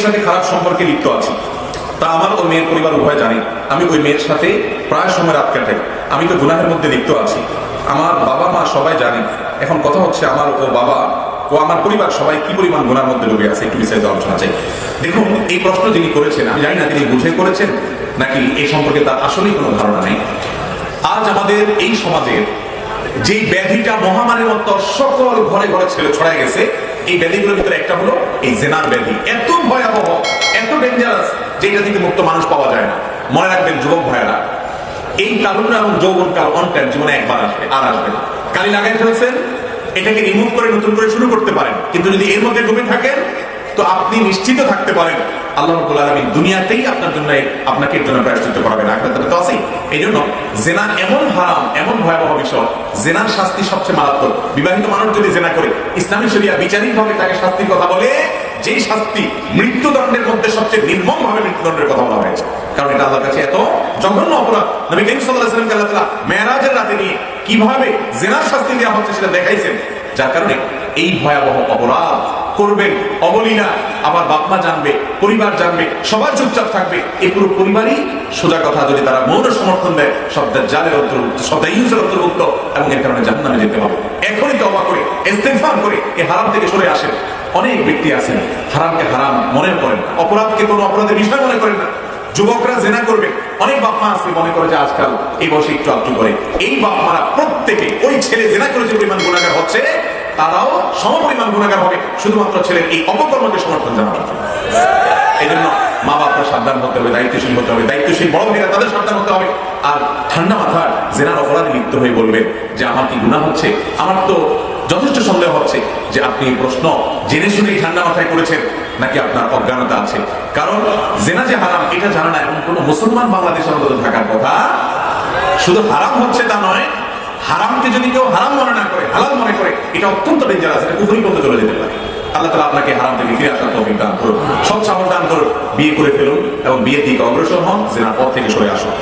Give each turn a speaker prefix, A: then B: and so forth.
A: সাথে খারাপ সম্পর্কে লিপ্ত আছি, তা আমার ও মেয়ের পরিবার উভয় জানি আমি ওই মেয়ের সাথে প্রায় সময় রাত কাটাই। আমি তো গুনাহের মধ্যে লিপ্ত আছি, আমার বাবা মা সবাই জানে। এখন কথা হচ্ছে আমার ও বাবা ও আমার পরিবার সবাই কি পরিমাণ গুনার মধ্যে ডুবে আছে, একটু বিস্তারিত আলোচনা চাই। দেখুন, এই প্রশ্ন যিনি করেছেন আমি জানি না তিনি বুঝে করেছেন নাকি এই সম্পর্কে তার আসলেই কোনো ধারণা নেই। আজ আমাদের এই সমাজের যে ব্যাধিটা মহামারীর মতো সকল ঘরে ঘরে ছেলে ছড়ায় গেছে, এই ব্যাধিগুলোর ভিতরে একটা হলো এই জেনার ব্যাধি। এত ভয়াবহ, এত ডেঞ্জারাস যে এটা থেকে মুক্ত মানুষ পাওয়া যায় না। মনে রাখবেন যুবক ভাইয়েরা, এই তারুণ্য এবং যৌবনকাল অন টাইম, জীবনে একবার আসবে আর আসবে না। কালি লাগাই ফেলছেন, এটাকে রিমুভ করে নতুন করে শুরু করতে পারেন, কিন্তু যদি এর মধ্যে ডুবে থাকেন তো আপনি নিশ্চিত থাকতে পারেন আল্লাহ রাব্বুল আলামিন দুনিয়াতেই আপনার জন্য আপনাকে এর জন্য প্রায়শ্চিত্ত করাবেন, আখিরাতে তো আছেই। এই জন্য জেনা এমন হারাম, এমন ভয়াবহ বিষয়, জেনার শাস্তি সবচেয়ে মারাত্মক। বিবাহিত মানুষ যদি জেনা করে, ইসলামী শরিয়া বিচারিক ভাবে তাকে শাস্তির কথা বলে, যেই শাস্তি মৃত্যুদণ্ডের মধ্যে সবচেয়ে নির্মম ভাবে মৃত্যুদণ্ডের কথা বলা হয়েছে, কারণ এটা আল্লাহর কাছে এত জঘন্য অপরাধ। নবী করিম সাল্লাল্লাহু আলাইহি ওয়াসাল্লামকে আল্লাহ তাআলা মেরাজের রাতে নিয়ে কিভাবে জেনার শাস্তি দেওয়া হচ্ছে সেটা দেখাইছেন, যার কারণে এই ভয়াবহ অপরাধ করবেন অবলীলা, আবার বাপ মা জানবে, পরিবার জানবে, সবার চুপচাপ থাকবে, এই পুরো পরিবারই সোজা কথা যদি তারা মৌন সমর্থন দেয় সব দাজ্জালের অন্তর্ভুক্ত, সব দাইয়ুসের অন্তর্ভুক্ত, এবং এর কারণে জাহান্নামে যেতে হবে। এখনই তওবা করে ইস্তেগফার করে এই হারাম থেকে সরে আসেন। অনেক ব্যক্তি আছেন হারামকে হারাম মনে করেন, অপরাধকে কোনো অপরাধের বিষয় মনে করেন না। যুবকরা জেনা করবে, অনেক বাপ মা আছে মনে করে যে আজকাল এই বয়সে একটু আধটু করে। এই বাপ মারা প্রত্যেকে ওই ছেলে জেনা করে যে পরিমাণ গুনাহগার হচ্ছে তারাও সমপরিমাণ গুনাহগার হবে, শুধুমাত্র ছেলের এই অপকর্মকে সমর্থন জানানোর জন্য। এই জন্য মা বাপরা সাবধান হতে হবে, দায়িত্বশীল হতে হবে, দায়িত্বশীল বড় ভাইরা তাদের সাবধান হতে হবে। আর ঠান্ডা মাথায় জেনার অপরাধে লিপ্ত হয়ে বলবেন যে আমার কি গুনাহ হচ্ছে, আমার তো যথেষ্ট সন্দেহ হচ্ছে যে আপনি এই প্রশ্ন জেনে শুনেই ঠান্ডা মাথায় করেছেন নাকি আপনার অজ্ঞানতা আছে। কারণ জেনা যে হারাম এটা জানা না এমন কোন মুসলমান বাংলাদেশের মধ্যে থাকার কথা। শুধু হারাম হচ্ছে তা নয়, হারামকে যদি কেউ হারাম মনে না করে, হালাল মনে করে, এটা অত্যন্ত ডেঞ্জারাস, এটা কুফরি পর্যন্ত চলে যেতে পারে। আল্লাহ তাআলা আপনাকে হারাম থেকে ফিরে আসার তৌফিক দান করুন, সৎ সামর্থ্য দান করুন। বিয়ে করে ফেলুন এবং বিয়ের দিকে অগ্রসর হন, জেনার পথ থেকে সরে আসুন।